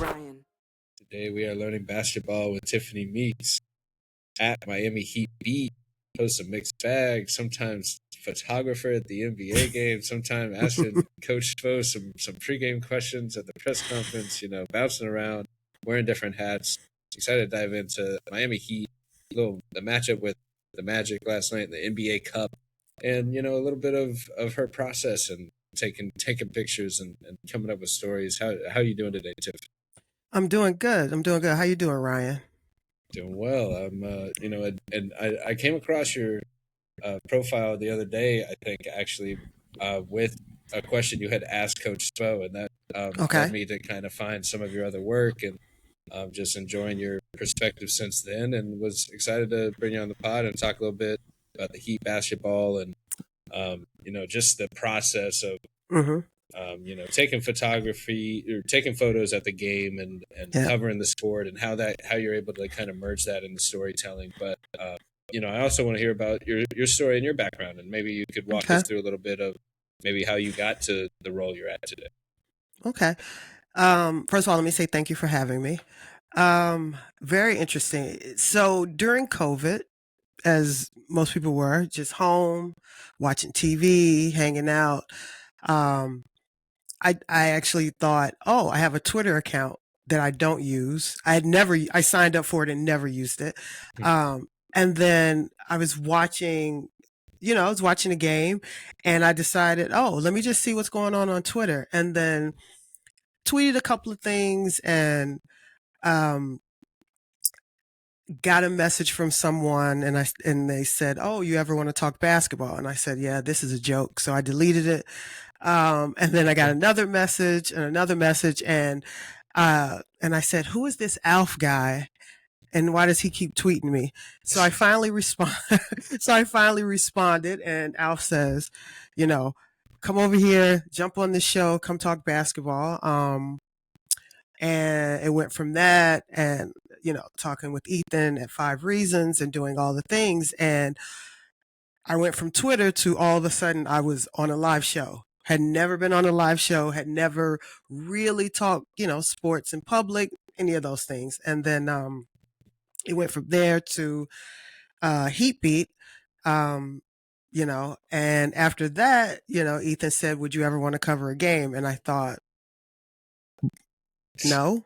Ryan. Today we are learning basketball with Tiffany Meeks at Miami Heat Beat. Posts a mixed bag, sometimes photographer at the NBA game, sometimes asking Coach Spo some pregame questions at the press conference, bouncing around, wearing different hats. Excited to dive into Miami Heat, the matchup with the Magic last night in the NBA Cup, and a little bit of her process and taking pictures and coming up with stories. How are you doing today, Tiff? I'm doing good. How you doing, Ryan? Doing well. I'm, and I came across your profile the other day, I think, actually, with a question you had asked Coach Spo, and that led me to kind of find some of your other work and just enjoying your perspective since then, and was excited to bring you on the pod and talk a little bit about the Heat basketball and, just the process of, taking photography or taking photos at the game and covering the sport and how you're able to kind of merge that in the storytelling. But, I also want to hear about your story and your background, and maybe you could walk us through a little bit of maybe how you got to the role you're at today. Okay. First of all, let me say thank you for having me. Very interesting. So during COVID, as most people were, just home, watching TV, hanging out, I actually thought, oh, I have a Twitter account that I don't use. I signed up for it and never used it. And then I was watching a game, and I decided, oh, let me just see what's going on Twitter. And then tweeted a couple of things and got a message from someone, and they said, oh, you ever want to talk basketball? And I said, yeah, this is a joke. So I deleted it. And then I got another message, and I said, who is this Alf guy? And why does he keep tweeting me? So I finally responded, and Alf says, come over here, jump on the show, come talk basketball. And it went from that, and talking with Ethan at 5 Reasons and doing all the things. And I went from Twitter to all of a sudden I was on a live show. Had never been on a live show, had never really talked, sports in public, any of those things. And then it went from there to Heat Beat, and after that, Ethan said, would you ever want to cover a game? And I thought, no.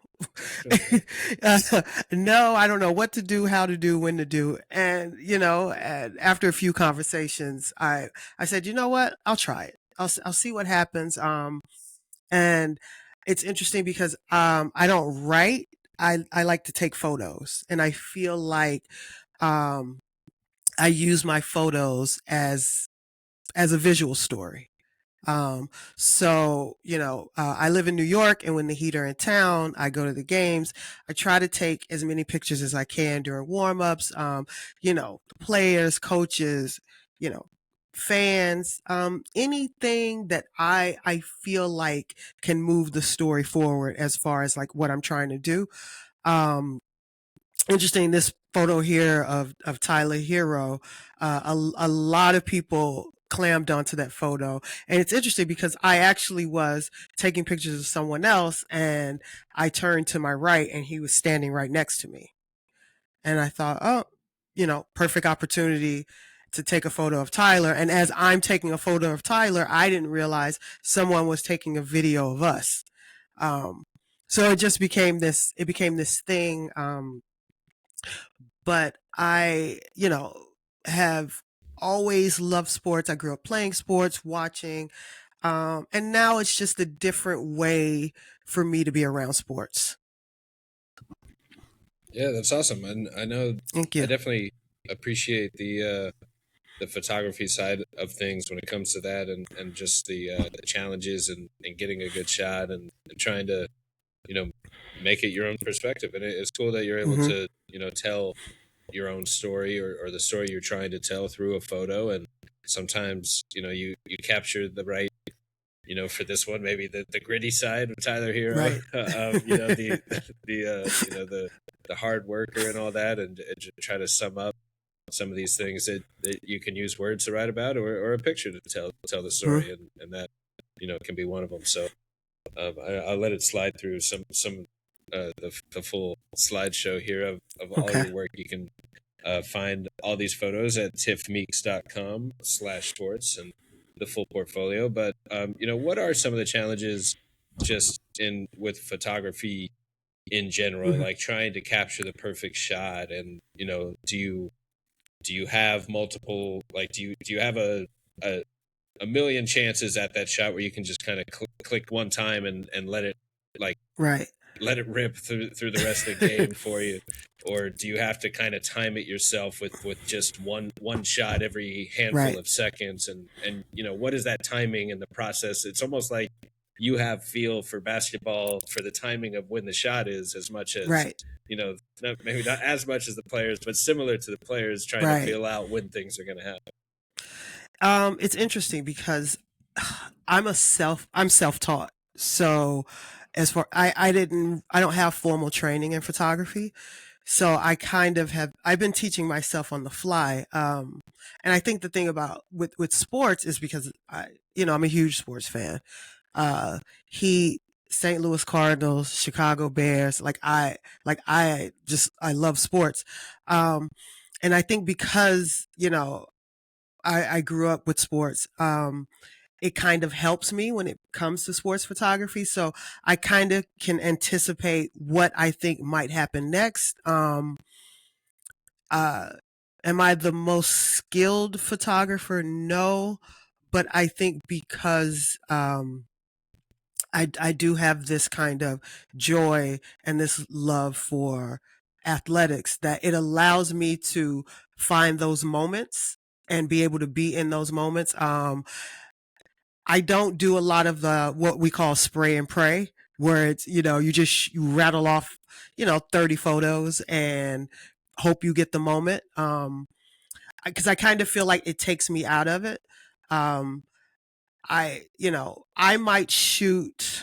No, I don't know what to do, how to do, when to do. And, after a few conversations, I said, you know what? I'll try it. I'll see what happens. And it's interesting because I don't write. I like to take photos, and I feel like I use my photos as a visual story. So, I live in New York, and when the Heat are in town, I go to the games. I try to take as many pictures as I can during warm-ups, players, coaches, fans, anything that I feel like can move the story forward as far as like what I'm trying to do. Interesting, this photo here of Tyler Herro, a lot of people clammed onto that photo. And it's interesting because I actually was taking pictures of someone else, and I turned to my right, and he was standing right next to me. And I thought, oh, perfect opportunity to take a photo of Tyler. And as I'm taking a photo of Tyler, I didn't realize someone was taking a video of us. So it just became this thing. But I, have always loved sports. I grew up playing sports, watching, and now it's just a different way for me to be around sports. Yeah, that's awesome. And I know Thank you. I definitely appreciate the photography side of things when it comes to that, and just the challenges and getting a good shot and trying to, make it your own perspective. And it's cool that you're able to, tell your own story or the story you're trying to tell through a photo. And sometimes, you capture the right, for this one, maybe the gritty side of Tyler Herro, right. The hard worker and all that, and just try to sum up some of these things that you can use words to write about or a picture to tell the story, and that, can be one of them. So I'll let it slide through some the full slideshow here of all Okay. your work. You can find all these photos at tiffmeeks.com/sports and the full portfolio. But what are some of the challenges just in with photography in general, Mm-hmm. like trying to capture the perfect shot? And do you have multiple, like do you have a a million chances at that shot where you can just kind of click one time and let it, like, Right. let it rip through the rest of the game for you? Or do you have to kind of time it yourself with just one shot every handful Right. of seconds? And what is that timing and the process? It's almost like you have feel for basketball for the timing of when the shot is, as much as, Right. maybe not as much as the players, but similar to the players trying to Right. feel out when things are going to happen. It's interesting because I'm self-taught. So as far I don't have formal training in photography. So I've been teaching myself on the fly. And I think the thing about with sports is because I'm a huge sports fan. Uh, he, St. Louis Cardinals, Chicago Bears, I love sports. Um, and I think because, I grew up with sports, it kind of helps me when it comes to sports photography. So I kind of can anticipate what I think might happen next. Uh, am I the most skilled photographer? No, but I think because I do have this kind of joy and this love for athletics that it allows me to find those moments and be able to be in those moments. I don't do a lot of the what we call spray and pray, where it's you rattle off 30 photos and hope you get the moment. Because I kind of feel like it takes me out of it. Um, I might shoot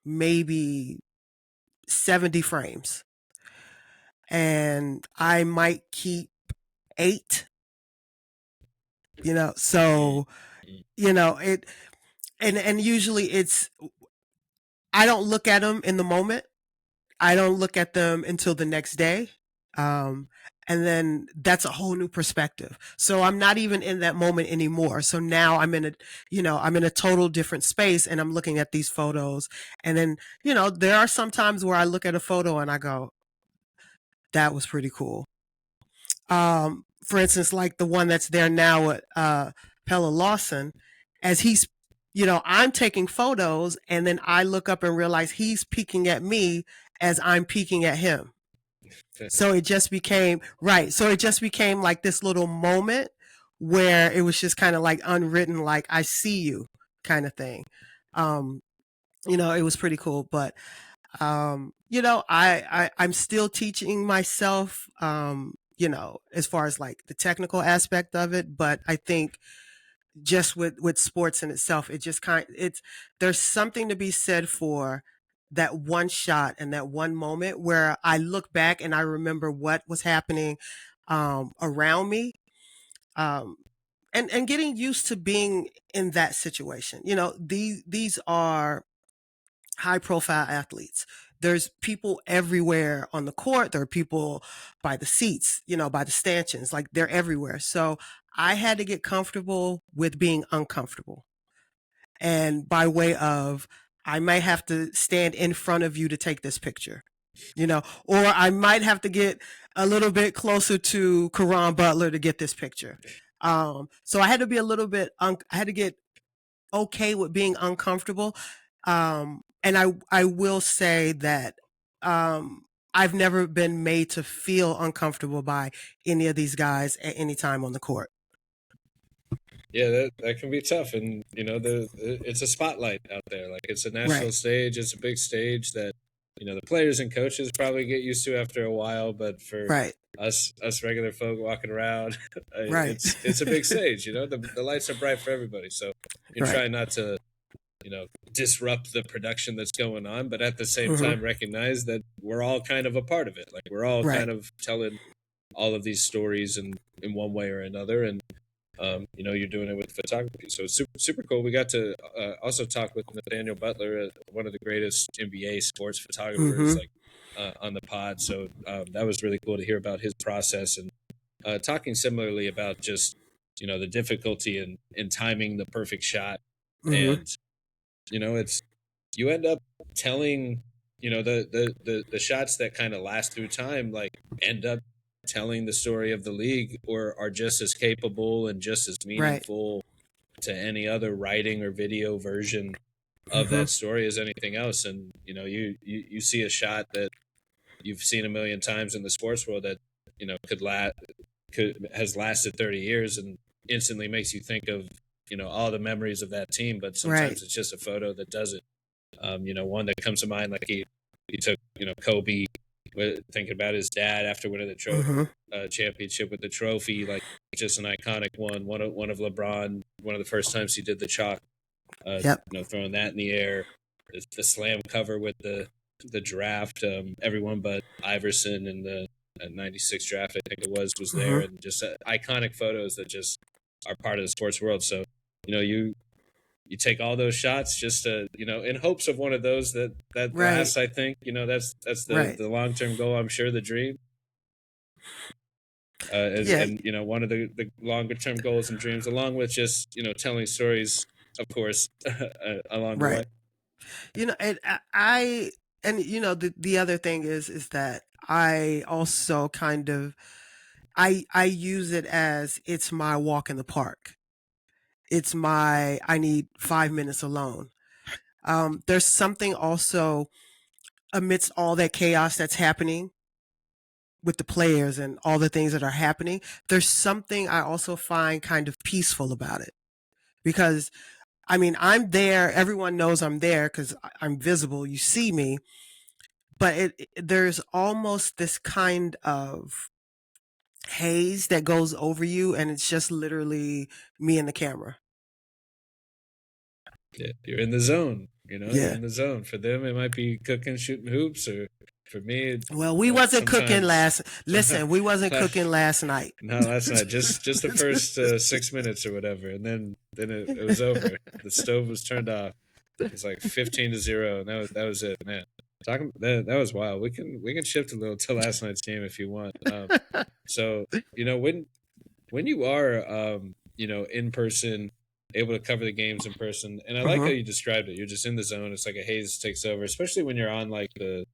maybe 70 frames and I might keep 8, so Mm-hmm. it and usually I don't look at them in the moment. I don't look at them until the next day. Um, and then that's a whole new perspective. So I'm not even in that moment anymore. So now I'm in a total different space and I'm looking at these photos. And then, there are some times where I look at a photo and I go, that was pretty cool. For instance, like the one that's there now with Pella Lawson, as I'm taking photos and then I look up and realize he's peeking at me as I'm peeking at him. So it just became right. So it just became like this little moment where it was just kind of like unwritten, like I see you kind of thing. It was pretty cool. But I'm still teaching myself, as far as like the technical aspect of it. But I think just with sports in itself, there's something to be said for that one shot and that one moment where I look back and I remember what was happening around me, um, and getting used to being in that situation. These are high profile athletes. There's people everywhere on the court. There are people by the seats, by the stanchions, like they're everywhere. So I had to get comfortable with being uncomfortable. And by way of, I might have to stand in front of you to take this picture, or I might have to get a little bit closer to Caron Butler to get this picture. So I had to be a little bit, I had to get okay with being uncomfortable. And I will say that I've never been made to feel uncomfortable by any of these guys at any time on the court. Yeah, that can be tough, and it's a spotlight out there. Like, it's a national Right. stage, it's a big stage that the players and coaches probably get used to after a while. But for Right. us regular folk walking around, Right. it's a big stage. The lights are bright for everybody, so you Right. try not to disrupt the production that's going on, but at the same Mm-hmm. time recognize that we're all kind of a part of it. Like, we're all Right. kind of telling all of these stories in one way or another. And you're doing it with photography, so it's super, super cool. We got to also talk with Nathaniel Butler, one of the greatest NBA sports photographers. Mm-hmm. Like, on the pod. So that was really cool to hear about his process and talking similarly about just the difficulty in timing the perfect shot. Mm-hmm. And it's you end up telling the shots that kind of last through time, like, end up telling the story of the league, or are just as capable and just as Right. meaningful to any other writing or video version of Mm-hmm. that story as anything else. And you see a shot that you've seen a million times in the sports world that has lasted 30 years and instantly makes you think of all the memories of that team. But Right. sometimes it's just a photo that does it. One that comes to mind, like he took Kobe, thinking about his dad after winning Mm-hmm. the championship with the trophy, like just an iconic one of LeBron, one of the first times he did the chalk, Yep. throwing that in the air, the slam cover with the draft, everyone but Iverson in the '96 draft, I think it was there, Mm-hmm. and just iconic photos that just are part of the sports world. So you take all those shots just to in hopes of one of those that Right. lasts. I think that's Right. the long-term goal, I'm sure, the dream, Yeah. and one of the longer term goals and dreams, along with just telling stories, of course, along the way. Right. And the other thing is that I also kind of I use it as it's my walk in the park. It's my I need 5 minutes alone. There's something also amidst all that chaos that's happening with the players and all the things that are happening. There's something I also find kind of peaceful about it, because I mean, I'm there. Everyone knows I'm there because I'm visible. You see me, but there's almost this kind of haze that goes over you, and it's just literally me and the camera. Yeah, you're in the zone. You're Yeah. in the zone. For them, it might be cooking, shooting hoops, or for me, Well, we wasn't cooking sometimes. last. Listen, we wasn't cooking last night. Not last night. Just the first 6 minutes or whatever, and then it was over. The stove was turned off. It's like 15-0, and that was it, man. Talking that was wild. We can shift a little to last night's game if you want. So when you are in person, able to cover the games in person, and I like how Mm-hmm. you described it. You're just in the zone. It's like a haze takes over, especially when you're on like the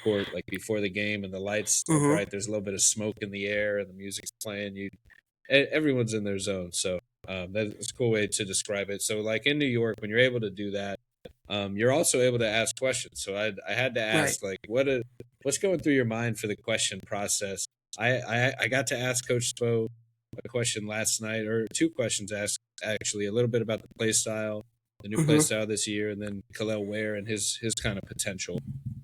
court, like before the game, and the lights are Mm-hmm. bright. There's a little bit of smoke in the air, and the music's playing. Everyone's in their zone. So that's a cool way to describe it. So like in New York, when you're able to do that, you're also able to ask questions. So I had to Right. ask, like, what's going through your mind for the question process. I got to ask Coach Spo a question last night, or two questions asked, actually, a little bit about the play style, the new play Mm-hmm. style this year, and then Kel'el Ware and his kind of potential.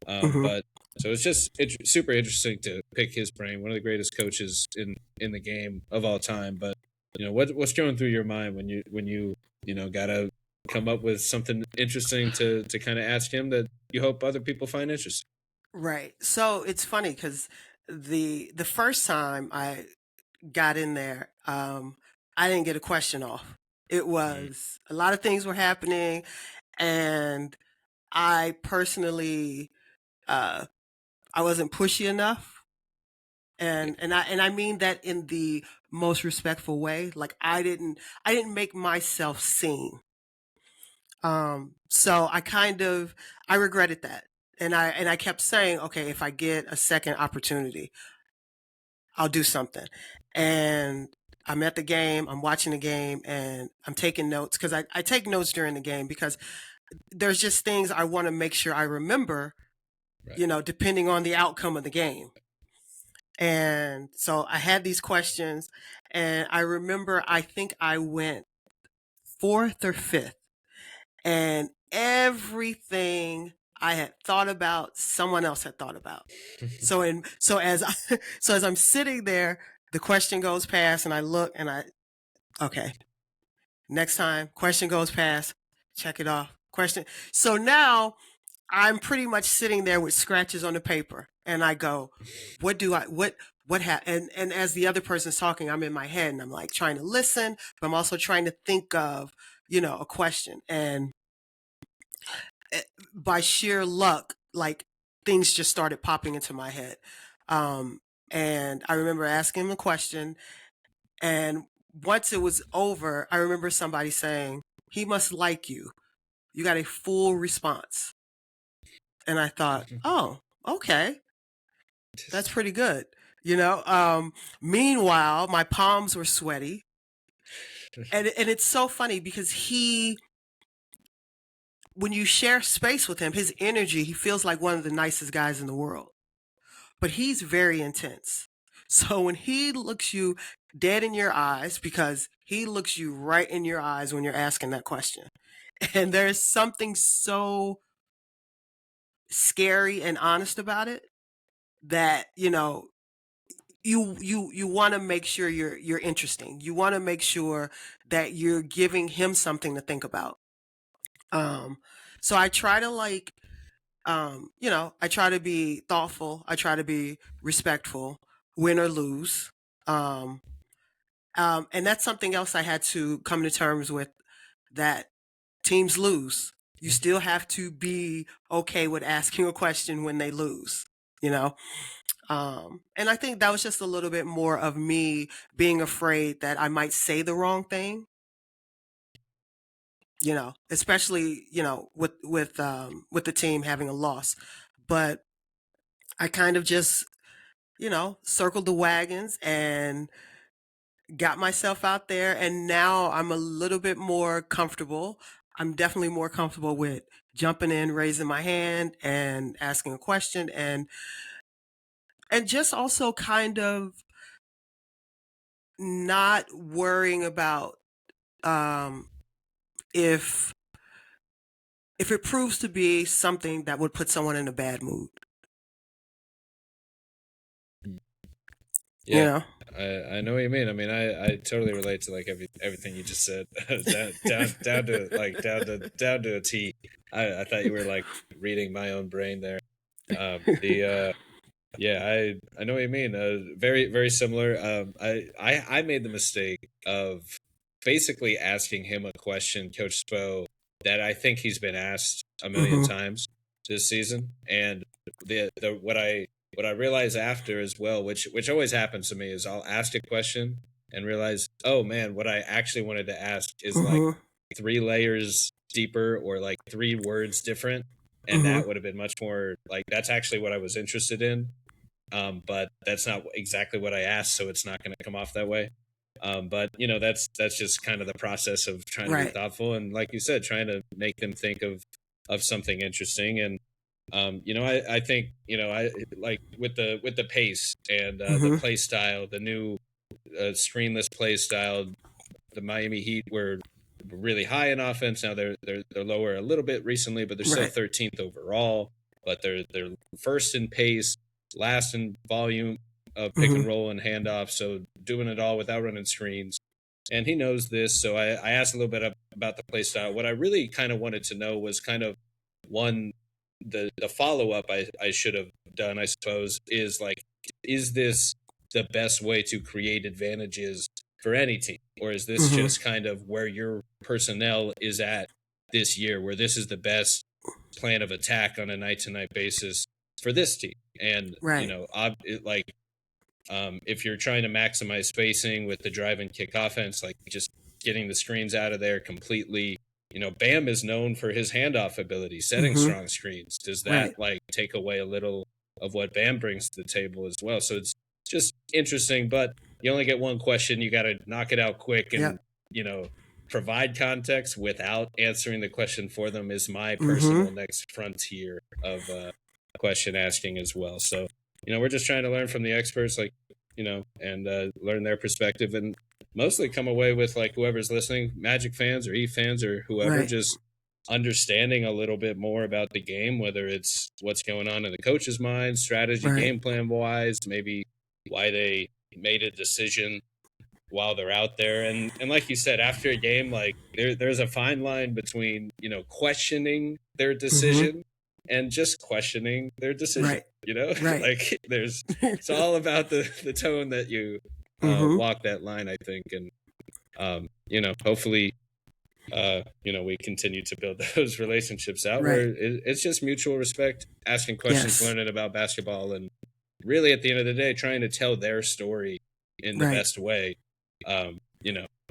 Mm-hmm. But so it's super interesting to pick his brain. One of the greatest coaches in the game of all time. But what's going through your mind when you gotta come up with something interesting to kind of ask him that you hope other people find interesting. Right. So it's funny because the first time I got in there, I didn't get a question off. It Mm. was a lot of things were happening, and I personally, uh, I wasn't pushy enough, and I mean that in the most respectful way. Like I didn't make myself seen. So I regretted that, and I kept saying, okay, if I get a second opportunity, I'll do something. And I'm at the game, I'm watching the game, and I'm taking notes because I take notes during the game because there's just things I want to make sure I remember, Right. depending on the outcome of the game. And so I had these questions, and I remember I think I went fourth or fifth, and everything I had thought about, someone else had thought about. So as I'm sitting there, the question goes past, and I look, and okay, next time, question goes past, check it off. Question. So now I'm pretty much sitting there with scratches on the paper, and I go, and as the other person's talking, I'm in my head, and I'm like trying to listen, but I'm also trying to think of, a question. And by sheer luck, like things just started popping into my head. And I remember asking him a question, and once it was over, I remember somebody saying, "He must like you." You got a full response. And I thought, oh, okay, that's pretty good. Meanwhile, my palms were sweaty. And it's so funny because when you share space with him, his energy, he feels like one of the nicest guys in the world. But he's very intense. So when he looks you dead in your eyes, because he looks you right in your eyes when you're asking that question, and there's something so scary and honest about it that, you want to make sure you're interesting. You want to make sure that you're giving him something to think about. So I try to I try to be thoughtful. I try to be respectful, win or lose. And that's something else I had to come to terms with, that teams lose. You still have to be okay with asking a question when they lose, you know? And I think that was just a little bit more of me being afraid that I might say the wrong thing, especially, with the team having a loss. But I kind of just, circled the wagons and got myself out there. And now I'm a little bit more comfortable. I'm definitely more comfortable with jumping in, raising my hand and asking a question, and just also kind of not worrying about if it proves to be something that would put someone in a bad mood. Yeah, I know what you mean. I mean, I totally relate to like everything you just said, down to a T. I thought you were like reading my own brain there. Yeah, I know what you mean. Very very similar. I made the mistake of basically asking him a question, Coach Spo, that I think he's been asked a million times this season, and the what I realize after as well, which always happens to me, is I'll ask a question and realize, oh man, what I actually wanted to ask is like 3 layers deeper or like 3 words different, and that would have been much more like that's actually what I was interested in. But that's not exactly what I asked, so it's not going to come off that way. But that's just kind of the process of trying to be thoughtful, and like you said, trying to make them think of something interesting. And I think I like with the pace and the play style, the new screenless play style. The Miami Heat were really high in offense. Now they're lower a little bit recently, but they're still 13th overall. But they're first in pace, last in volume of pick and roll and handoff. So doing it all without running screens. And he knows this. So I asked a little bit about the play style. What I really kind of wanted to know was kind of the follow up I should have done, I suppose, is like, is this the best way to create advantages for any team? Or is this just kind of where your personnel is at this year, where this is the best plan of attack on a night to night basis for this team? And, if you're trying to maximize spacing with the drive and kick offense, like just getting the screens out of there completely, Bam is known for his handoff ability, setting strong screens. Does that like take away a little of what Bam brings to the table as well? So it's just interesting, but you only get one question. You got to knock it out quick and, provide context without answering the question for them is my personal next frontier of question asking as well. So, we're just trying to learn from the experts, like, and learn their perspective, and mostly come away with like whoever's listening, Magic fans or Heat fans or whoever, just understanding a little bit more about the game, whether it's what's going on in the coach's mind, strategy, game plan wise, maybe why they made a decision while they're out there. And like you said, after a game, like there's a fine line between, questioning their decision and just questioning their decision, like it's all about the tone that you walk that line, I think. And, hopefully we continue to build those relationships out Right. where it's just mutual respect, asking questions, Yes. learning about basketball, and really at the end of the day, trying to tell their story in the Right. best way,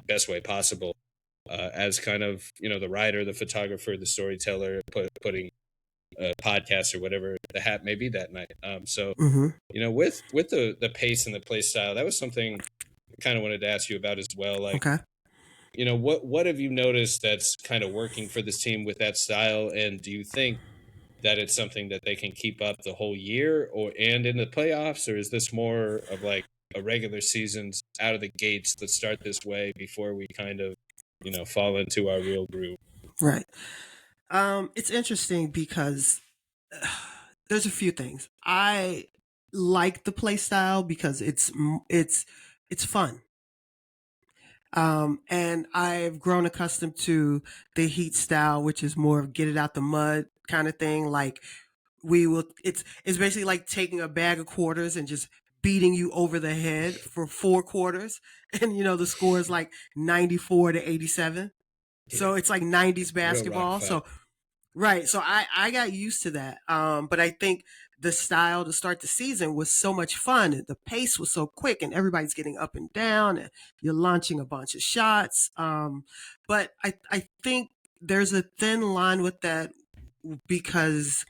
best way possible, as kind of, the writer, the photographer, the storyteller, putting a podcast or whatever the hat may be that night. So, Mm-hmm. with the pace and the play style, that was something I kind of wanted to ask you about as well. Like, Okay. what have you noticed that's kind of working for this team with that style, and do you think that it's something that they can keep up the whole year or and in the playoffs, or is this more of like a regular season's out of the gates, let's start this way before we kind of, fall into our real groove? Right. It's interesting because there's a few things. I like the play style because it's fun. And I've grown accustomed to the Heat style, which is more of get it out the mud kind of thing. Like it's basically like taking a bag of quarters and just beating you over the head for 4 quarters. And the score is like 94 to 87. Yeah, So it's like 90s real rock basketball. fight. So right. So I got used to that. But I think the style to start the season was so much fun. And the pace was so quick and everybody's getting up and down and you're launching a bunch of shots. But I think there's a thin line with that because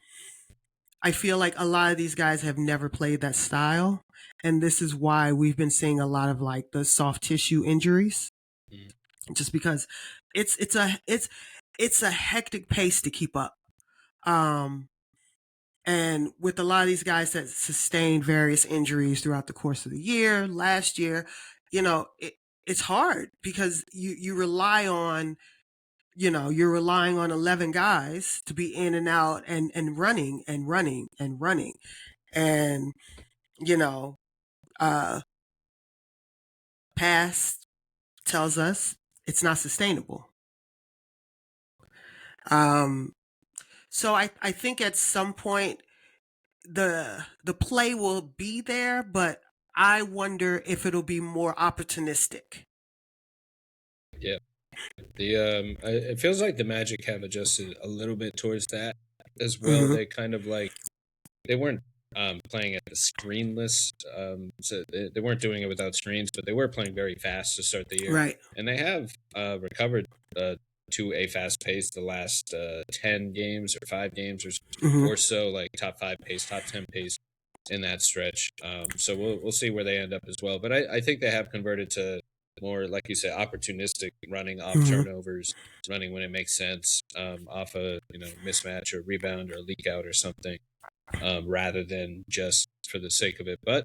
I feel like a lot of these guys have never played that style. And this is why we've been seeing a lot of like the soft tissue injuries, Mm. just because it's a hectic pace to keep up. Um, and with a lot of these guys that sustained various injuries throughout the course of the year, last year, it's hard because you rely on, you're relying on 11 guys to be in and out and running and running and running. And, you know, uh, past tells us it's not sustainable. Um, so I think at some point the play will be there, but I wonder if it'll be more opportunistic. Yeah. It feels like the Magic have adjusted a little bit towards that as well. Mm-hmm. They kind of like they weren't playing at the screenless, so they weren't doing it without screens, but they were playing very fast to start the year, Right. and they have recovered to a fast pace the last 10 games or 5 games Mm-hmm. or so, like top 5 pace, top 10 pace in that stretch. So we'll see where they end up as well. But I think they have converted to more, like you said, opportunistic running off Mm-hmm. turnovers, running when it makes sense, off a mismatch or rebound or a leak out or something, rather than just for the sake of it. But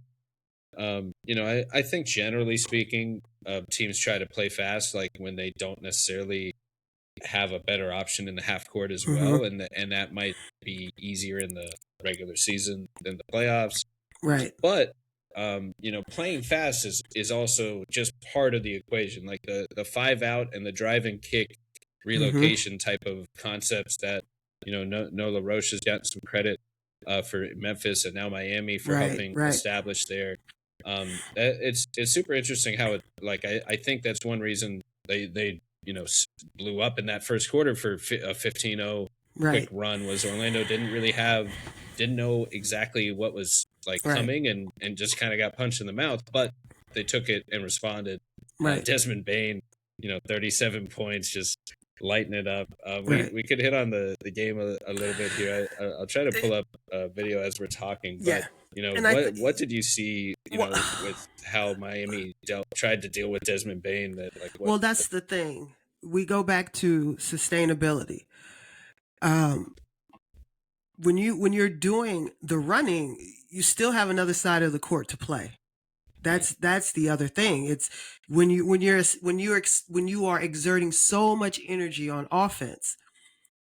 I think generally speaking, teams try to play fast, like when they don't necessarily have a better option in the half court as Mm-hmm. well, and that might be easier in the regular season than the playoffs. Right. But playing fast is also just part of the equation, like the 5 out and the drive and kick Mm-hmm. relocation type of concepts that Nola Roche has gotten some credit for Memphis and now Miami for Right. helping Right. establish there. It's super interesting how it, like, I think that's one reason they blew up in that first quarter for a 15-0 quick Right. run, was Orlando didn't know exactly what was like Right. coming, and just kind of got punched in the mouth, but they took it and responded. Right. Desmond Bane, 37 points, just lighting it up. We Right. we could hit on the game a little bit here. I'll try to pull up a video as we're talking, but Yeah. And what did you see, well, with how Miami tried to deal with Desmond Bane? That like what? well, that's the thing. We go back to sustainability. Um, when you're doing the running, you still have another side of the court to play. That's the other thing. It's when you are exerting so much energy on offense,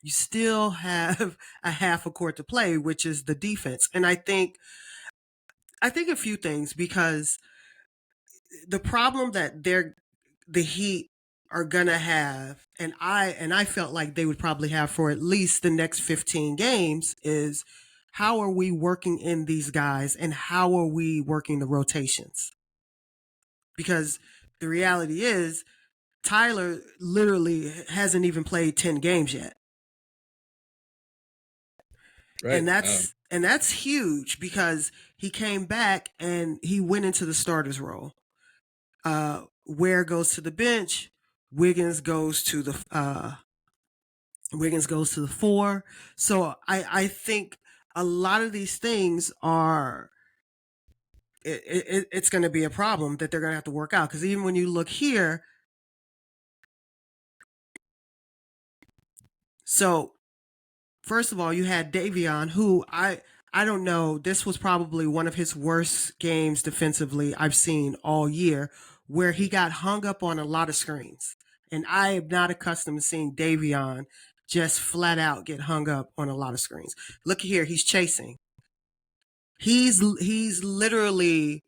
you still have a half a court to play, which is the defense. And I think a few things, because the problem that the Heat are gonna have, and I felt like they would probably have for at least the next 15 games, is how are we working in these guys and how are we working the rotations? Because the reality is Tyler literally hasn't even played 10 games yet. Right. And that's huge because he came back and he went into the starter's role. Ware goes to the bench. Wiggins goes to the four. So I think a lot of these things are it's going to be a problem that they're going to have to work out, because even when you look here, so first of all, you had Davion, who I don't know. This was probably one of his worst games defensively I've seen all year, where he got hung up on a lot of screens. And I am not accustomed to seeing Davion just flat out get hung up on a lot of screens. Look here, he's chasing. He's literally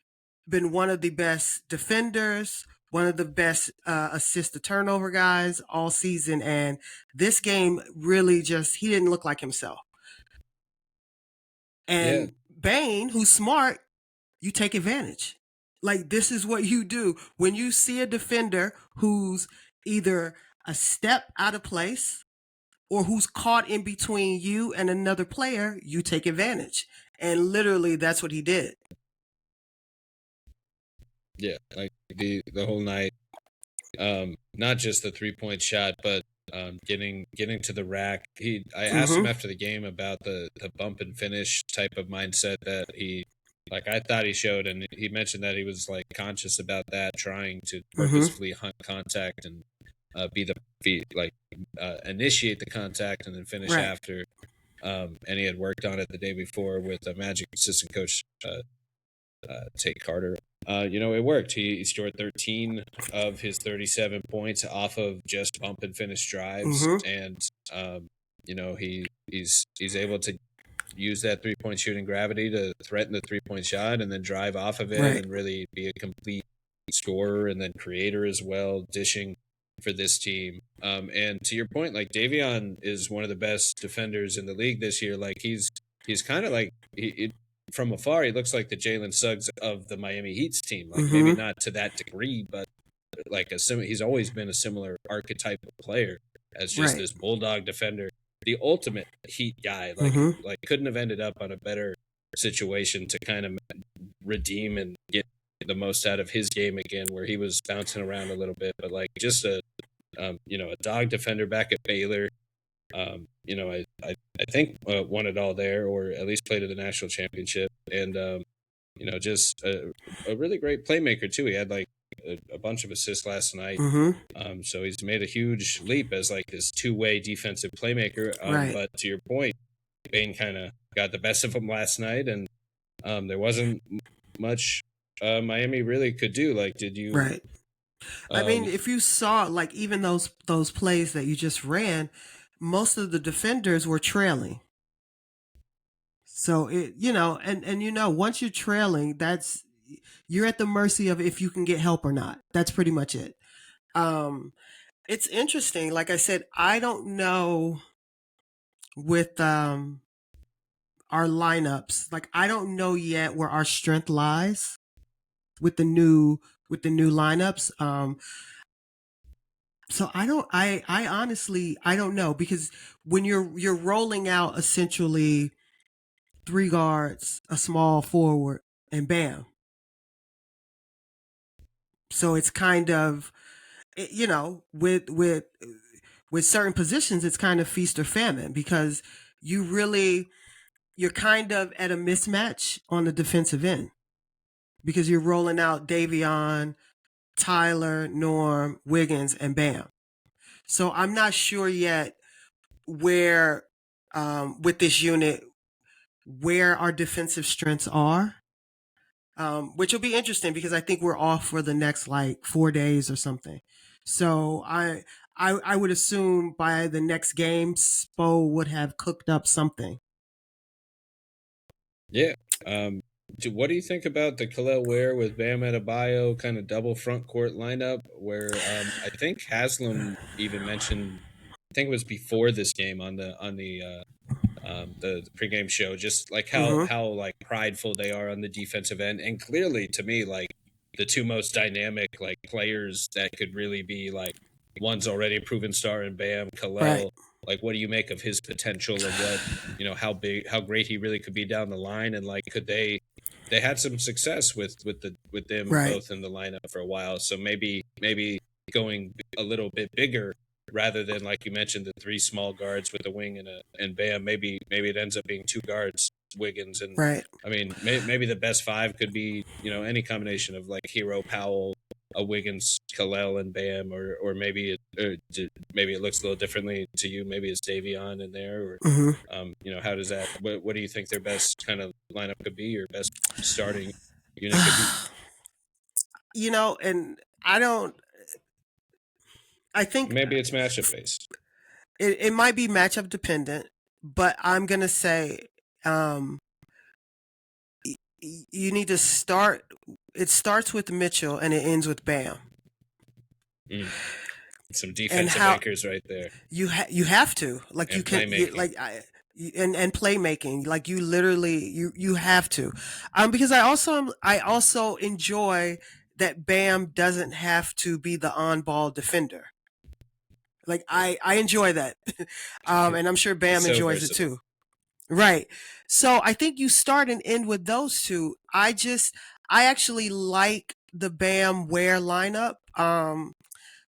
been one of the best defenders, one of the best assist to turnover guys all season, and this game really just he didn't look like himself. And Bane, who's smart, you take advantage. Like, this is what you do when you see a defender who's either a step out of place or who's caught in between you and another player. You take advantage, and literally that's what he did. Yeah, like the whole night, not just the 3-point shot, but getting to the rack. I asked him after the game about the bump and finish type of mindset that he, like, I thought he showed, and he mentioned that he was like conscious about that, trying to purposefully hunt contact and initiate the contact and then finish after. And he had worked on it the day before with a Magic assistant coach, Tate Carter. It worked. He scored 13 of his 37 points off of just bump and finish drives, and he's able to use that 3-point shooting gravity to threaten the 3-point shot and then drive off of it and really be a complete scorer and then creator as well, dishing for this team. And to your point, like, Davion is one of the best defenders in the league this year. Like, he's kind of like from afar, he looks like the Jalen Suggs of the Miami Heat's team. Like, maybe not to that degree, but like he's always been a similar archetype of player as just this bulldog defender, the ultimate Heat guy. Like couldn't have ended up on a better situation to kind of redeem and get the most out of his game again, where he was bouncing around a little bit, but like just a dog defender back at Baylor. I think won it all there, or at least played at the national championship, and just a really great playmaker too. He had like a bunch of assists last night, so he's made a huge leap as like this two-way defensive playmaker. But to your point, Bane kind of got the best of him last night, and there wasn't much Miami really could do. Like, did you? Right. I mean, if you saw, like, even those plays that you just ran, most of the defenders were trailing. So once you're trailing, you're at the mercy of if you can get help or not. That's pretty much it. It's interesting. Like I said, I don't know with our lineups. Like, I don't know yet where our strength lies with the new lineups. So I honestly, I don't know, because when you're rolling out essentially 3 guards, a small forward, and bam. So it's kind of, with certain positions, it's kind of feast or famine, because you're kind of at a mismatch on the defensive end, because you're rolling out Davion, Tyler, Norm, Wiggins, and bam. So I'm not sure yet where, with this unit, where our defensive strengths are, which will be interesting because I think we're off for the next like 4 days or something. So I would assume by the next game, Spo would have cooked up something. Yeah. What do you think about the Kel'el Ware with Bam Adebayo kind of double front court lineup, where I think Haslam even mentioned, I think it was before this game on the pregame show, just like how like prideful they are on the defensive end, and clearly to me, like, the two most dynamic like players that could really be like one's already a proven star in Bam, Right. Kel'el. Like, what do you make of his potential and what how great he really could be down the line? And like, could they had some success with them Right. both in the lineup for a while. So maybe going a little bit bigger rather than like you mentioned the three small guards with a wing and Bam. Maybe it ends up being two guards, Wiggins and Right. I mean maybe the best five could be any combination of like Herro, Powell, a Wiggins, Kel'el, and Bam, or maybe it looks a little differently to you. Maybe it's Davion in there, or Hmm. how does that? What do you think their best kind of lineup could be, or best starting unit could be? And I don't. I think Maybe it's matchup based. it might be matchup dependent, but I'm gonna say um, you need to start. It starts with Mitchell and it ends with Bam. Mm. Some And defensive how anchors right there, you have to like you and can playmaking. and playmaking like you literally you have to because I also enjoy that Bam doesn't have to be the on ball defender. Like I enjoy that. And I'm sure He's Bam so enjoys it versatile. too. Right. So I think you start and end with those two. I actually like the Bam Ware lineup.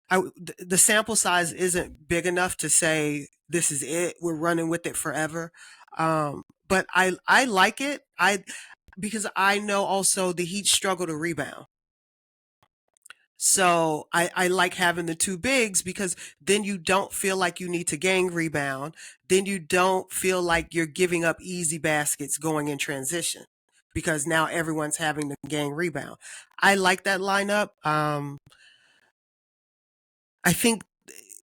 The sample size isn't big enough to say this is it. We're running with it forever. But I like it. Because I know also the Heat struggle to rebound. So I like having the two bigs because then you don't feel like you need to gang rebound. Then you don't feel like you're giving up easy baskets going in transition because now everyone's having to gang rebound. I like that lineup. I think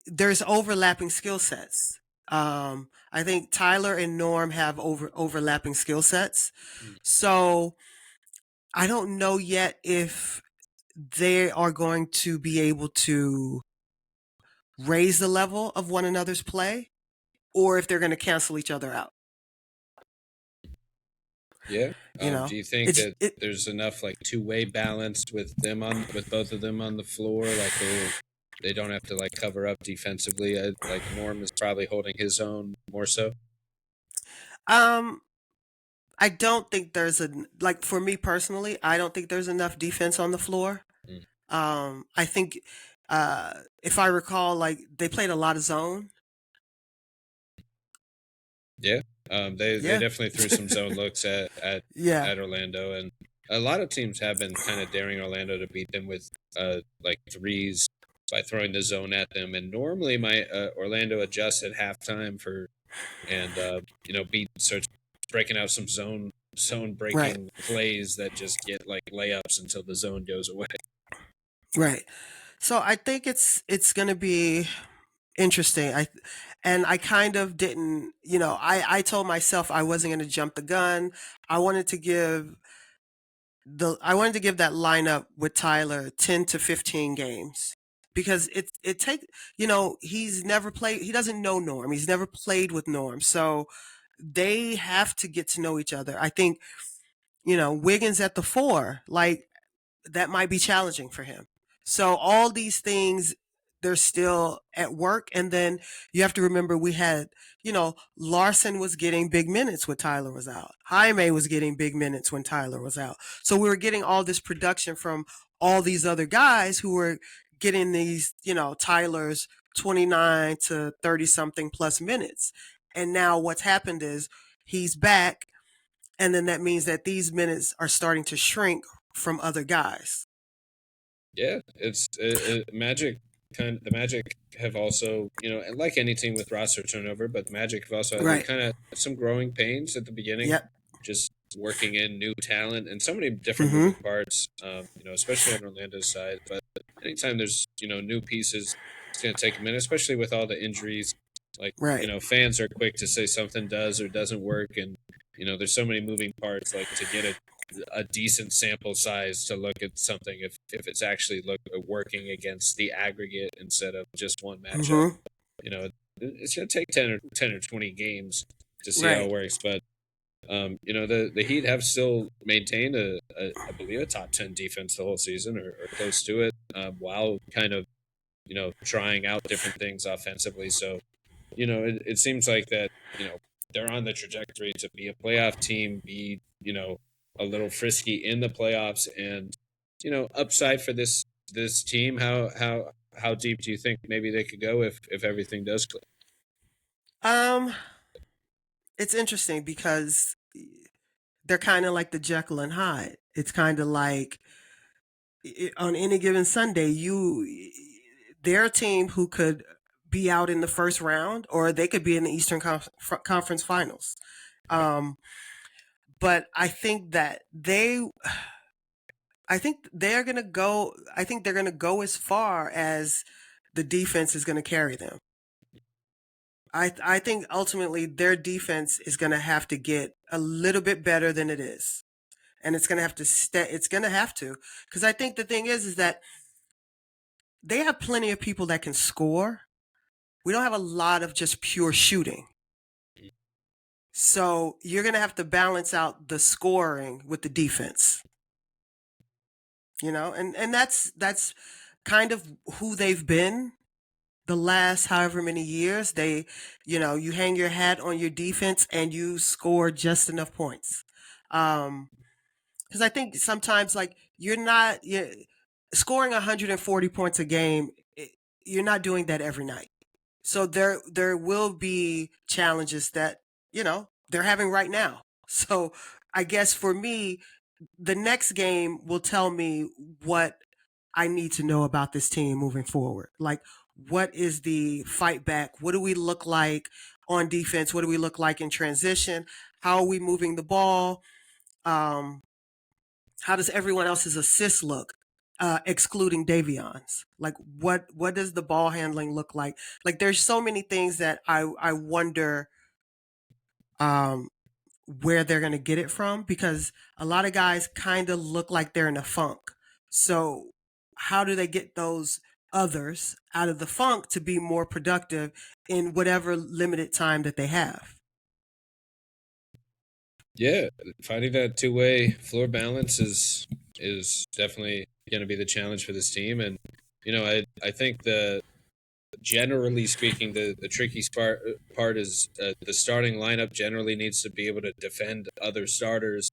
there's overlapping skill sets. I think Tyler and Norm have overlapping skill sets. Mm. So I don't know yet if they are going to be able to raise the level of one another's play or if they're going to cancel each other out. Yeah. You know, Do you think it's that it. there's enough like two-way balanced with both of them on the floor? Like they don't have to like cover up defensively. Like Norm is probably holding his own more so. Um, I don't think there's a like for me personally. I don't think there's enough defense on the floor. Mm. I think if I recall, like they played a lot of zone. Yeah. They Yeah, definitely threw some zone looks yeah, at Orlando, and a lot of teams have been kind of daring Orlando to beat them with like threes by throwing the zone at them. And normally my Orlando adjusts at halftime for and beat starts breaking out some zone right, breaking plays that just get like layups until the zone goes away. right. So I think it's going to be interesting. I kind of didn't, I told myself I wasn't going to jump the gun. I wanted to give I wanted to give that lineup with Tyler 10 to 15 games because it take, he's never played, he doesn't know Norm. He's never played with Norm. So they have to get to know each other. I think, Wiggins at the 4, like that might be challenging for him. So all these things, they're still at work. And then you have to remember we had, Larson was getting big minutes when Tyler was out. Jaime was getting big minutes when Tyler was out. So we were getting all this production from all these other guys who were getting these, Tyler's 29 to 30 something plus minutes. And now what's happened is he's back. And then that means that these minutes are starting to shrink from other guys. Yeah, it's Magic. The Magic have also, and like any team with roster turnover, but the Magic have also had Right. kind of some growing pains at the beginning, Yep. just working in new talent and so many different Mm-hmm. moving parts. Especially on Orlando's side. But anytime there's new pieces, it's going to take a minute, especially with all the injuries. Like Right. fans are quick to say something does or doesn't work, and there's so many moving parts. Like to get a decent sample size to look at something if it's actually working against the aggregate instead of just one matchup. Mm-hmm. It's going to take 10 or 20 games to see how Right. it works. But the Heat have still maintained I believe a top 10 defense the whole season or close to it, while kind of trying out different things offensively. So it seems like that they're on the trajectory to be a playoff team, be a little frisky in the playoffs, and upside for this team. How deep do you think maybe they could go if everything does click? Um, it's interesting because they're kind of like the Jekyll and Hyde. It's kind of like on any given Sunday, they're a team who could be out in the first round, or they could be in the Eastern Conference Finals. Right. But I think that I think they're gonna go. I think they're gonna go as far as the defense is gonna carry them. I think ultimately their defense is gonna have to get a little bit better than it is, and it's gonna have to It's gonna have to, because I think the thing is that they have plenty of people that can score. We don't have a lot of just pure shooting. So you're going to have to balance out the scoring with the defense. And that's kind of who they've been the last however many years. You hang your hat on your defense and you score just enough points. Because I think sometimes, like, you're scoring 140 points a game. You're not doing that every night. So there will be challenges that, they're having right now. So I guess for me, the next game will tell me what I need to know about this team moving forward. Like, what is the fight back? What do we look like on defense? What do we look like in transition? How are we moving the ball? How does everyone else's assist look? Excluding Davion's, like what does the ball handling look like? Like, there's so many things that I wonder um, where they're going to get it from, because a lot of guys kind of look like they're in a funk. So how do they get those others out of the funk to be more productive in whatever limited time that they have? Yeah, finding that two-way floor balance is definitely going to be the challenge for this team, and I think generally speaking, the tricky part is the starting lineup generally needs to be able to defend other starters.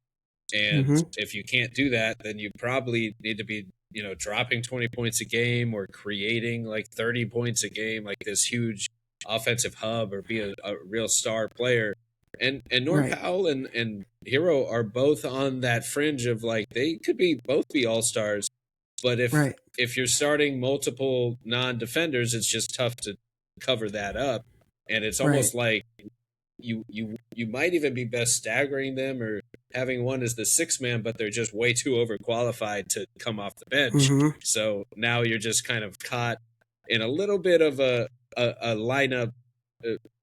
And Mm-hmm. if you can't do that, then you probably need to be, dropping 20 points a game or creating like 30 points a game, like this huge offensive hub, or be a real star player. And Norm Right. Powell and Herro are both on that fringe of, like, they could be both be all stars, but Right. if you're starting multiple non-defenders, it's just tough to cover that up, and it's Right. almost like you might even be best staggering them or having one as the sixth man, but they're just way too overqualified to come off the bench. Mm-hmm. So now you're just kind of caught in a little bit of a lineup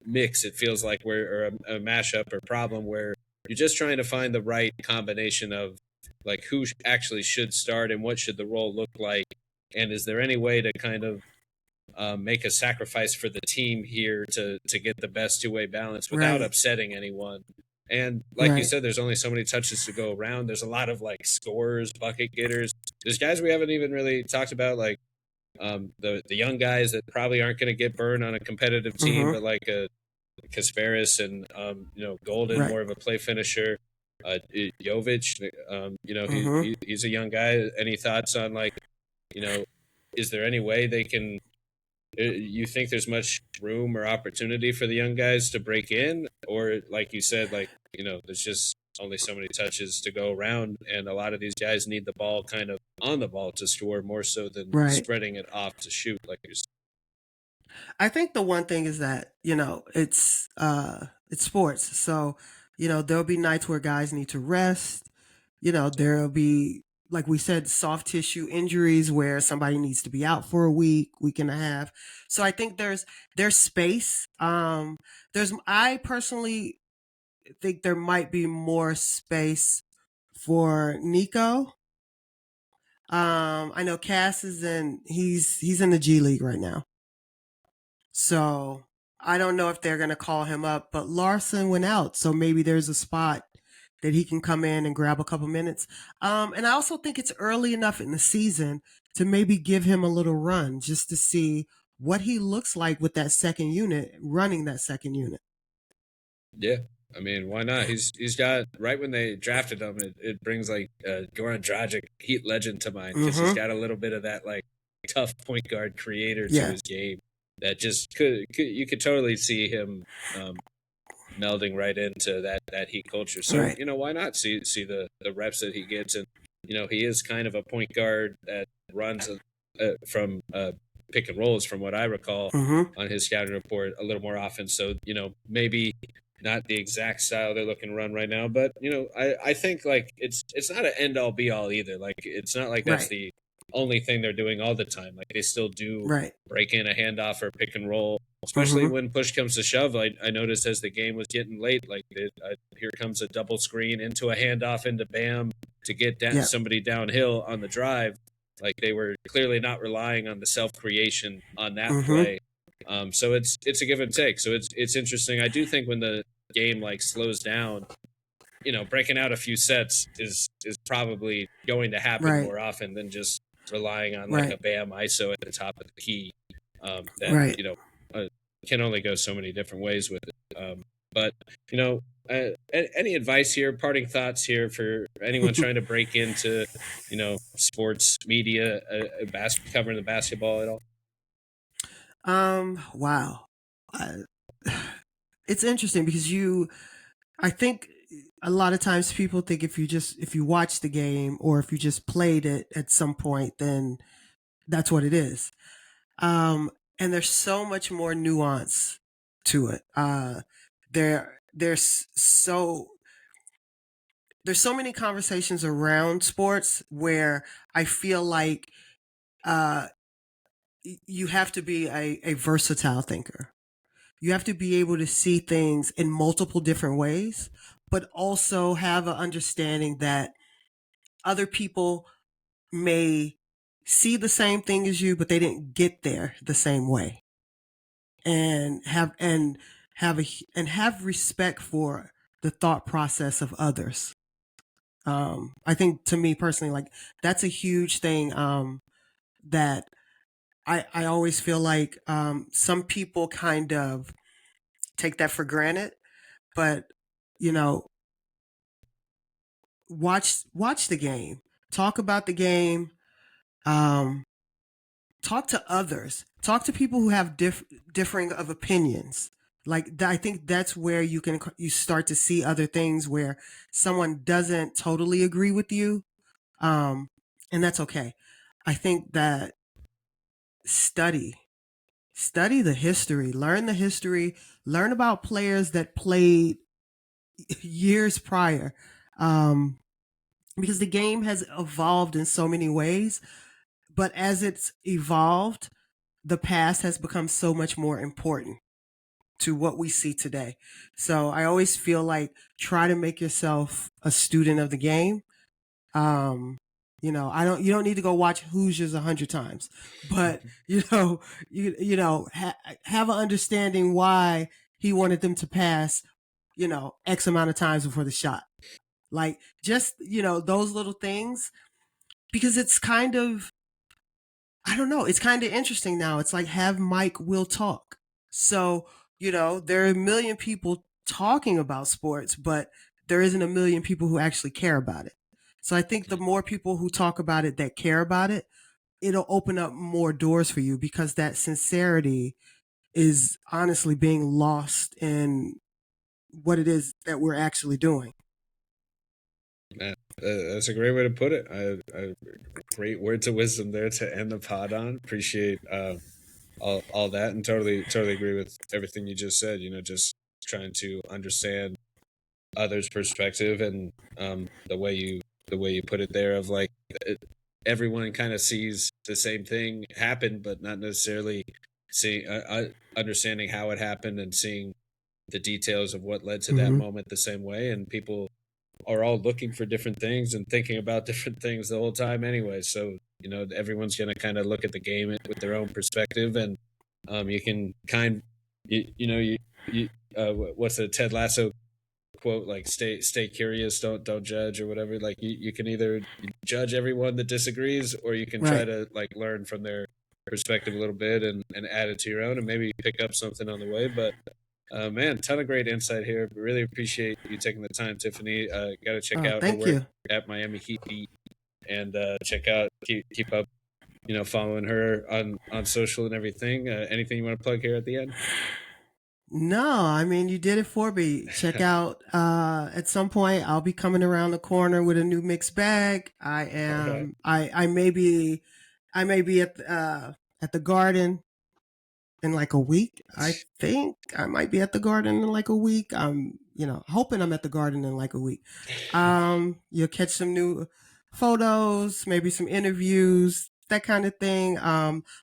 mix. It feels like or a mashup or problem where you're just trying to find the right combination of, like, who actually should start and what should the role look like, and is there any way to kind of make a sacrifice for the team here to get the best two-way balance without Right. upsetting anyone. And like you Right. said, there's only so many touches to go around. There's a lot of, like, scorers, bucket getters. There's guys we haven't even really talked about, like the young guys that probably aren't going to get burned on a competitive team, Mm-hmm. but like a Kasparas and Goldin, Right. more of a play finisher. Jovic, Mm-hmm. he's a young guy. Any thoughts on, like, is there any way they can? You think there's much room or opportunity for the young guys to break in, or like you said, like, there's just only so many touches to go around, and a lot of these guys need the ball kind of on the ball to score more so than Right. spreading it off to shoot, like you're saying. I think the one thing is that, it's sports. So, there'll be nights where guys need to rest. There'll be, like we said, soft tissue injuries where somebody needs to be out for a week and a half. So I think there's space. I personally think there might be more space for Nico. I know Cass he's in the G League right now. So I don't know if they're going to call him up, but Larson went out. So maybe there's a spot that he can come in and grab a couple minutes. And I also think it's early enough in the season to maybe give him a little run just to see what he looks like with that second unit, running that second unit. Yeah. I mean, why not? He's got, right when they drafted him, it brings like Goran Dragic, Heat legend, to mind, because he's got a little bit of that like tough point guard creator to his game that just could you could totally see him melding right into that Heat culture. So why not see the reps that he gets, and he is kind of a point guard that runs from pick and rolls, from what I recall on his scouting report, a little more often. So maybe not the exact style they're looking to run right now, but I think like it's not an end all be all either. Like it's not like that's the only thing they're doing all the time. Like they still do break in a handoff or pick and roll, especially when push comes to shove. I noticed as the game was getting late, like here comes a double screen into a handoff into Bam to get somebody downhill on the drive. Like they were clearly not relying on the self creation on that play. So it's a give and take. So it's interesting. I do think when the game like slows down, breaking out a few sets is probably going to happen more often than just relying on like a Bam ISO at the top of the key. That can only go so many different ways with it. But any advice here, parting thoughts here for anyone trying to break into sports media, covering the basketball at all? Wow. It's interesting because I think a lot of times people think if you watch the game or if you just played it at some point, then that's what it is. And there's so much more nuance to it. There's so many conversations around sports where I feel like you have to be a versatile thinker. You have to be able to see things in multiple different ways, but also have an understanding that other people may see the same thing as you, but they didn't get there the same way. And have respect for the thought process of others. I think, to me personally, like that's a huge thing that I always feel like some people kind of take that for granted, but watch the game, talk about the game, talk to others, talk to people who have differing of opinions. Like I think that's where you start to see other things where someone doesn't totally agree with you, and that's okay. I think that study the history, learn the history, learn about players that played years prior, because the game has evolved in so many ways, but as it's evolved, the past has become so much more important to what we see today. So I always feel like try to make yourself a student of the game. You don't need to go watch Hoosiers 100 times, but have an understanding why he wanted them to pass, X amount of times before the shot. Like just, those little things, because it's kind of, I don't know, it's kind of interesting now. It's like have Mike will talk. So, there are a million people talking about sports, but there isn't a million people who actually care about it. So I think the more people who talk about it that care about it, it'll open up more doors for you, because that sincerity is honestly being lost in what it is that we're actually doing. Man, that's a great way to put it. Great words of wisdom there to end the pod on. Appreciate all that, and totally agree with everything you just said. Just trying to understand others' perspective, and the way you put it there, of like everyone kind of sees the same thing happen, but not necessarily seeing understanding how it happened and seeing the details of what led to that moment the same way. And people are all looking for different things and thinking about different things the whole time anyway. So, everyone's going to kind of look at the game with their own perspective, and you can what's the Ted Lasso quote like stay curious, don't judge or whatever. Like you can either judge everyone that disagrees, or you can try Right. to like learn from their perspective a little bit and add it to your own and maybe pick up something on the way. But man, ton of great insight here. Really appreciate you taking the time, Tiffany. Got to check out her Thank work you. at Miami Heat Beat and check out keep up, following her on social and everything. Anything you want to plug here at the end? No, I mean, you did it for me. Check out, at some point I'll be coming around the corner with a new mixed bag. All right. I may be at the Garden in like a week. I think I might be at the Garden in like a week. I'm, hoping I'm at the Garden in like a week. You'll catch some new photos, maybe some interviews, that kind of thing.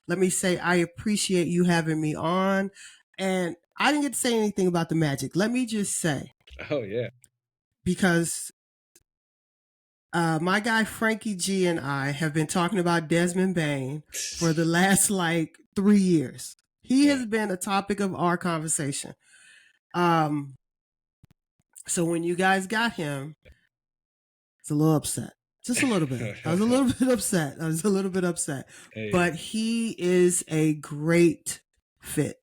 Let me say, I appreciate you having me on. And I didn't get to say anything about the Magic. Let me just say, Oh yeah. because my guy Frankie G and I have been talking about Desmond Bane for the last like 3 years. He has been a topic of our conversation. So when you guys got him, it's a little upset. Just a little bit. I was a little bit upset. Hey. But he is a great fit.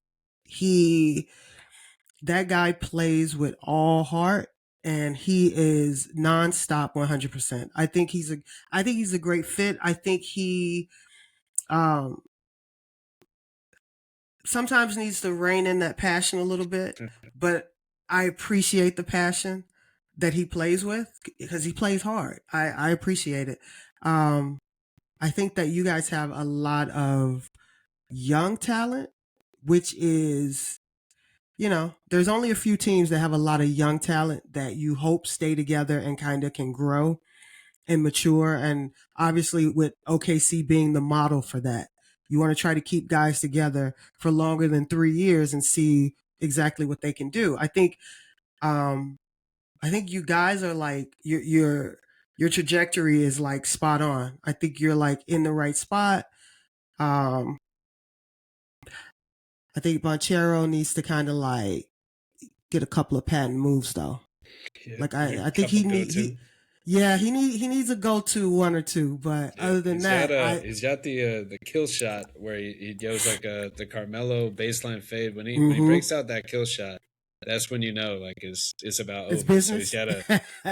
That guy plays with all heart, and he is nonstop 100%. I think he's a great fit. I think he sometimes needs to rein in that passion a little bit, but I appreciate the passion that he plays with because he plays hard. I appreciate it. I think that you guys have a lot of young talent, which is, there's only a few teams that have a lot of young talent that you hope stay together and kind of can grow and mature. And obviously with OKC being the model for that, you want to try to keep guys together for longer than 3 years and see exactly what they can do. I think you guys are like, your trajectory is like spot on. I think you're like in the right spot. I think Banchero needs to kind of like get a couple of patent moves though. Yeah, like I think he needs a go-to one or two, but other than that, he's got the kill shot where he goes like the Carmelo baseline fade when he breaks out that kill shot. That's when like it's about it's over. business. So he's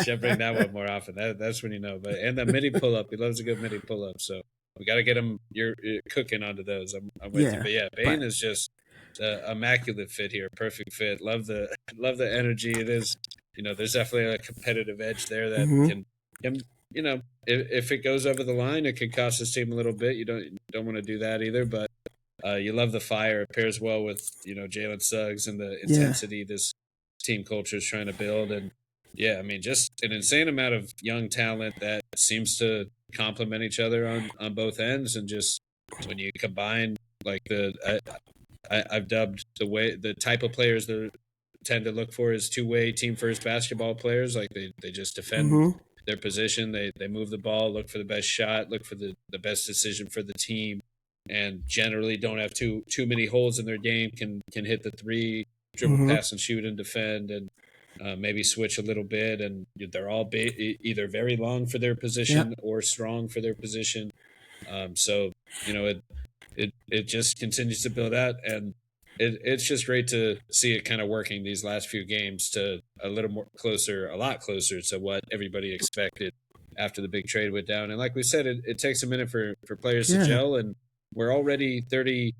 gotta bring that one more often. That's when But and the midi pull up, he loves a good midi pull up. So we got to get him. You're cooking onto those. I'm with you. But yeah, Bane is just immaculate fit here, perfect fit. Love the energy. It is. There's definitely a competitive edge there that can if it goes over the line, it could cost his team a little bit. You don't want to do that either, but you love the fire. It pairs well with Jalen Suggs and the intensity this team culture is trying to build. And yeah, I mean, just an insane amount of young talent that seems to complement each other on both ends. And just when you combine like I've dubbed the type of players that tend to look for is two-way team first basketball players. Like they just defend their position. They move the ball, look for the best shot, look for the best decision for the team, and generally don't have too many holes in their game. Can hit the three, dribble, pass, and shoot, and defend, and maybe switch a little bit. And they're all either very long for their position or strong for their position. So it just continues to build out, and it's just great to see it kind of working these last few games to a lot closer to what everybody expected after the big trade went down. And like we said, it takes a minute for players to gel, and we're already 30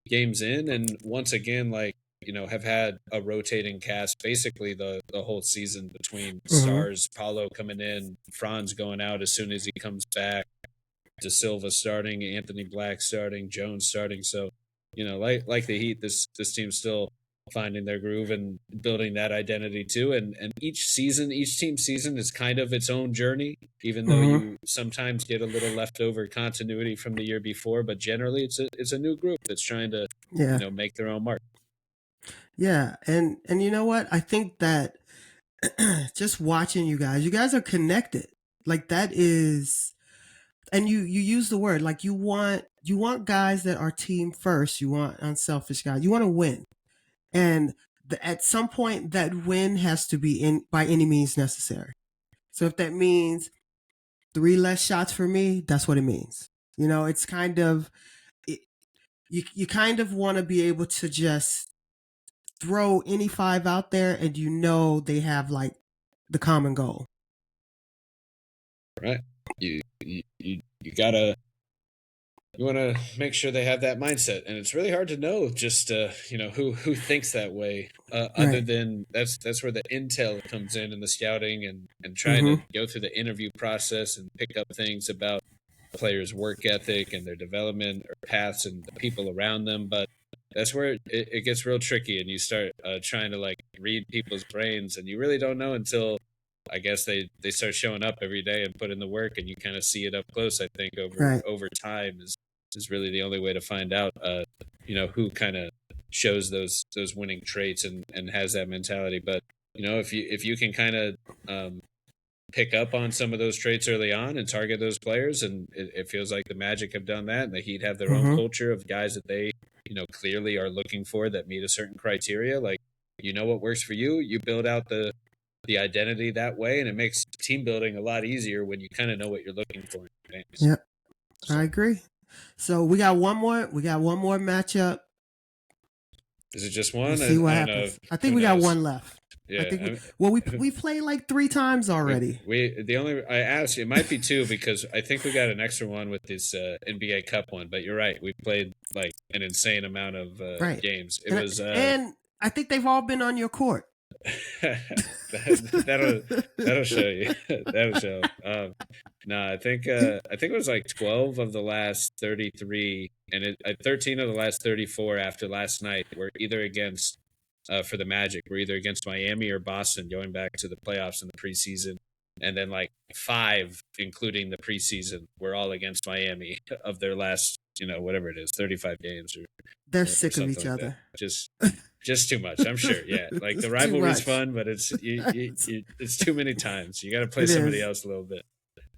games in, and once again, have had a rotating cast basically the whole season between stars, Paulo coming in, Franz going out as soon as he comes back, De Silva starting, Anthony Black starting, Jones starting. So, like the Heat, this team's still finding their groove and building that identity too. And each team season is kind of its own journey, even though you sometimes get a little leftover continuity from the year before. But generally, it's a new group that's trying to make their own mark. Yeah, and you know what? I think that just watching you guys are connected. Like that is, and you use the word, like you want guys that are team first. You want unselfish guys. You want to win, and at some point that win has to be in by any means necessary. So if that means 3 less shots for me, that's what it means. It's kind of you kind of want to be able to just throw any 5 out there, and they have like the common goal. Right. You gotta. You want to make sure they have that mindset, and it's really hard to know just who thinks that way. Other than that's where the intel comes in and the scouting and trying to go through the interview process and pick up things about players' work ethic and their development or paths and the people around them. But that's where it gets real tricky, and you start trying to like read people's brains, and you really don't know until I guess they start showing up every day and put in the work, and you kind of see it up close. I think over time is really the only way to find out, who kind of shows those winning traits and has that mentality. But if you can kind of pick up on some of those traits early on and target those players, and it feels like the Magic have done that, and the Heat have their own culture of guys that they clearly are looking for that meet a certain criteria. Like what works for you, you build out the identity that way, and it makes team building a lot easier when you kind of know what you're looking for in games. Yep, so. I agree. So we got one more matchup. Is it just one? We'll see what happens. I think we got one left. Yeah. We played like 3 times already. I asked you, it might be 2 because I think we got an extra one with this NBA Cup one. But you're right, we played like an insane amount of games. And I think they've all been on your court. that'll show you. That'll show. I think it was like 12 of the last 33, and 13 of the last 34 after last night were either against for the Magic. We're either against Miami or Boston, going back to the playoffs in the preseason, and then like 5, including the preseason, were all against Miami of their last whatever it is, 35 games. They're sick of each other. Just too much, I'm sure. Yeah, like the rivalry's fun, but it's too many times. You got to play somebody else a little bit.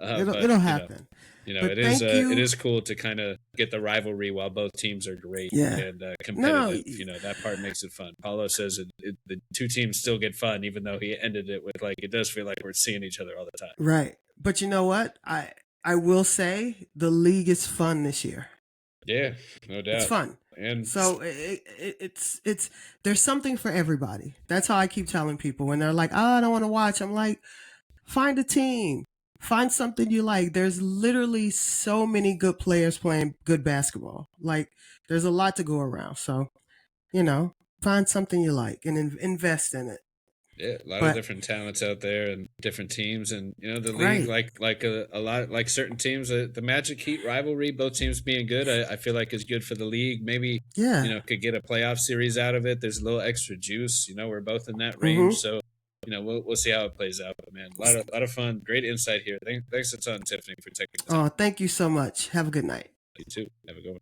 It'll happen. It is cool to kind of get the rivalry while both teams are great and competitive. That part makes it fun. Paulo says the 2 teams still get fun, even though he ended it with like it does feel like we're seeing each other all the time. Right, but you know what? I will say the league is fun this year. Yeah, no doubt. It's fun. And so it's there's something for everybody. That's how I keep telling people when they're like, I don't want to watch. I'm like, find a team, find something you like. There's literally so many good players playing good basketball. Like there's a lot to go around. So, find something you like and invest in it. Yeah, a lot of different talents out there and different teams, and the league, like a lot, like certain teams, the Magic Heat rivalry, both teams being good, I feel like is good for the league. Maybe could get a playoff series out of it. There's a little extra juice. We're both in that range, so we'll see how it plays out. But man, a lot of fun, great insight here. Thanks a ton, Tiffany, for taking the time. Oh, thank you so much. Have a good night. You too. Have a good one.